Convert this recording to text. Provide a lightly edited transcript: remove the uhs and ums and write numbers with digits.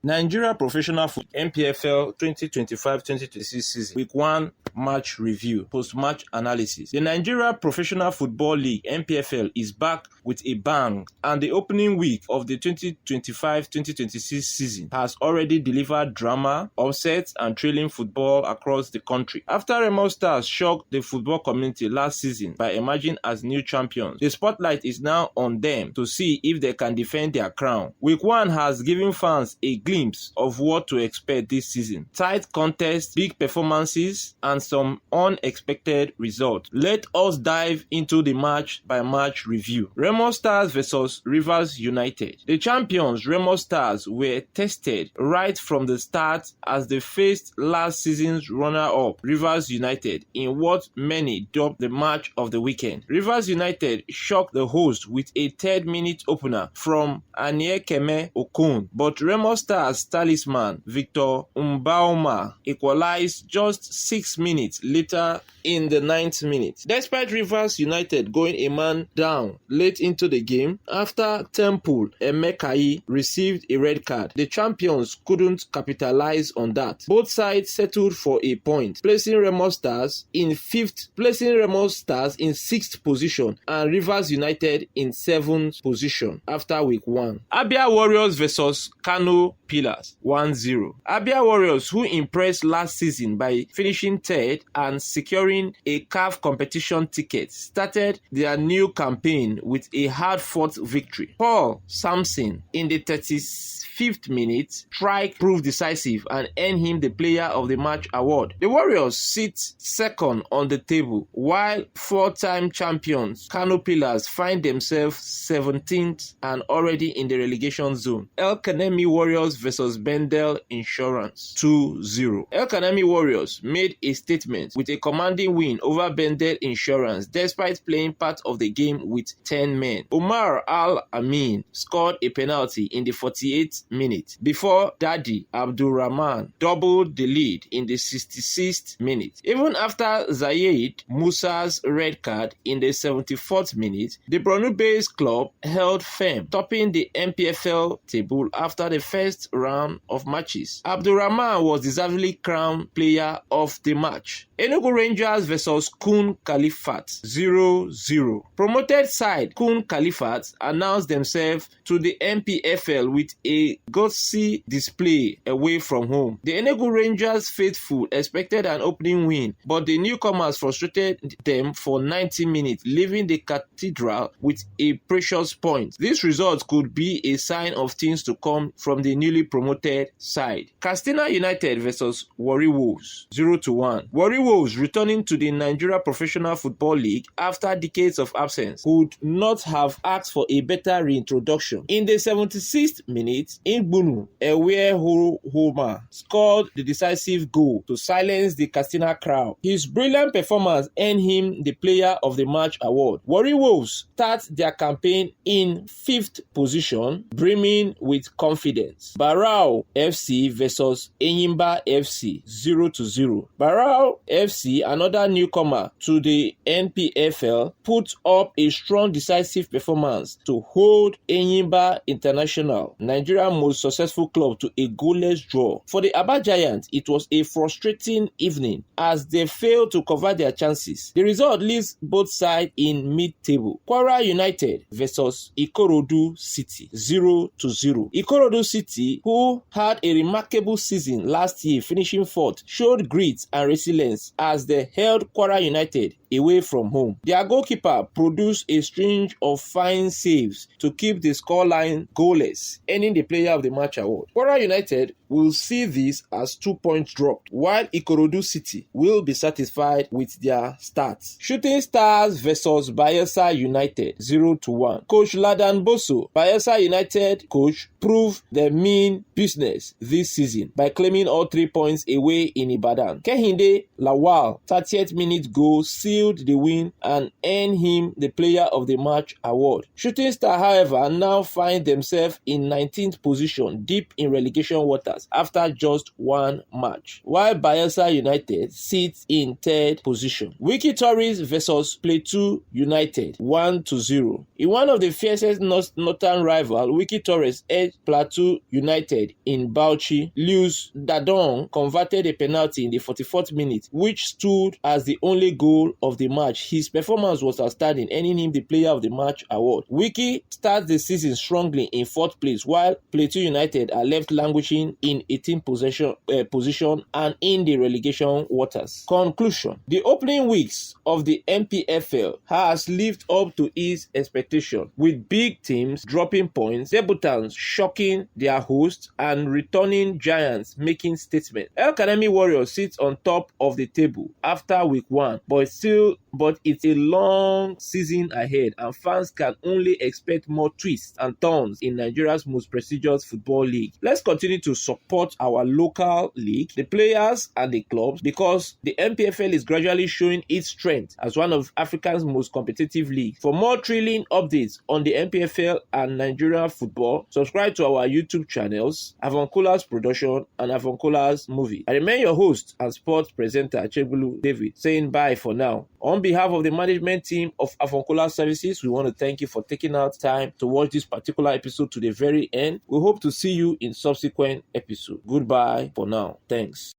Nigeria Professional Football Npfl 2025-2026 season Week 1 match review, post-match analysis. The Nigeria Professional Football League Npfl is back with a bang, and the opening week of the 2025-2026 season has already delivered drama, upsets, and thrilling football across the country. After Remo Stars shocked the football community last season by emerging as new champions, the spotlight is now on them to see if they can defend their crown. Week 1 has given fans a glimpse of what to expect this season. Tight contests, big performances, and some unexpected results. Let us dive into the match-by-match review. Remo Stars vs Rivers United. The champions Remo Stars were tested right from the start as they faced last season's runner-up Rivers United in what many dubbed the match of the weekend. Rivers United shocked the host with a third-minute opener from Aniekeme Okun, but Remo Stars talisman Victor Mbauma equalized just 6 minutes later in the 9th minute. Despite Rivers United going a man down late into the game after Temple Emekai received a red card, the champions couldn't capitalize on that. Both sides settled for a point, placing Remo Stars in 6th position and Rivers United in 7th position after week 1. Abia Warriors vs Kano Pillars 1-0. Abia Warriors, who impressed last season by finishing 3rd and securing a CAF competition ticket, started their new campaign with a hard-fought victory. Paul Sampson in the 35th minute strike proved decisive and earned him the Player of the Match award. The Warriors sit 2nd on the table, while 4-time champions Kano Pillars find themselves 17th and already in the relegation zone. El Kanemi Warriors vs Bendel Insurance 2-0. El Kanemi Warriors made a statement with a commanding win over Bendel Insurance despite playing part of the game with 10 men. Omar Al-Amin scored a penalty in the 48th minute before Dadi Abdulrahman doubled the lead in the 66th minute. Even after Zayed Musa's red card in the 74th minute, the Borno-based club held firm, topping the Npfl table after the first round of matches. Abdulrahman was deservedly crowned player of the match. Enugu Rangers vs Kun Khalifat 0-0. Promoted side Kun Khalifat announced themselves to the Npfl with a gutsy display away from home. The Enugu Rangers faithful expected an opening win, but the newcomers frustrated them for 90 minutes, leaving the Cathedral with a precious point. This result could be a sign of things to come from the newly promoted side. Katsina United vs Warri Wolves 0-1. Warri Wolves, returning to the Nigeria Professional Football League after decades of absence, could not have asked for a better reintroduction. In the 76th minute, Achegbulu Jenyunwojo scored the decisive goal to silence the Katsina crowd. His brilliant performance earned him the Player of the Match award. Warri Wolves start their campaign in 5th position, brimming with confidence. Barao FC vs Enyimba FC 0-0. Barao FC, another newcomer to the Npfl, put up a strong decisive performance to hold Enyimba International, Nigeria's most successful club, to a goalless draw. For the Aba Giants, it was a frustrating evening as they failed to cover their chances. The result leaves both sides in mid-table. Kwara United vs Ikorodu City 0-0. Ikorodu City, who had a remarkable season last year finishing 4th, showed grit and resilience as they held Kwara United away from home. Their goalkeeper produced a string of fine saves to keep the scoreline goalless, earning the Player of the Match award. Kwara United will see this as 2 points dropped, while Ikorodu City will be satisfied with their stats. Shooting Stars vs Bayelsa United 0-1. Coach Ladan Boso, Bayelsa United coach, proved they mean business this season by claiming all 3 points away in Ibadan. Kehinde Lawal 30th minute goal sealed sealed the win and earned him the Player of the Match award. Shooting Star, however, now find themselves in 19th position, deep in relegation waters after just one match, while Bayelsa United sits in 3rd position. Wiki Tories versus Plateau United 1-0. In one of the fiercest northern rival, Wiki Tories edged Plateau United in Bauchi. Lewis Dadon converted a penalty in the 44th minute, which stood as the only goal of the match. His performance was outstanding, earning him the Player of the Match award. Wiki starts the season strongly in 4th place, while Plateau United are left languishing in 18th position and in the relegation waters. Conclusion: the opening weeks of the Npfl has lived up to its expectation, with big teams dropping points, debutants shocking their hosts, and returning giants making statements. El Kanemi Warriors sits on top of the table after week 1, but it's a long season ahead, and fans can only expect more twists and turns in Nigeria's most prestigious football league. Let's continue to support our local league, the players and the clubs, because the Npfl is gradually showing its strength as one of Africa's most competitive leagues. For more thrilling updates on the Npfl and Nigerian football, subscribe to our YouTube channels, Avuncular's Production and Avuncular's Movie. I remain your host and sports presenter, Achegbulu David, saying bye for now. On behalf of the management team of Avuncular Services, we want to thank you for taking out time to watch this particular episode to the very end. We hope to see you in subsequent episodes. Goodbye for now. Thanks.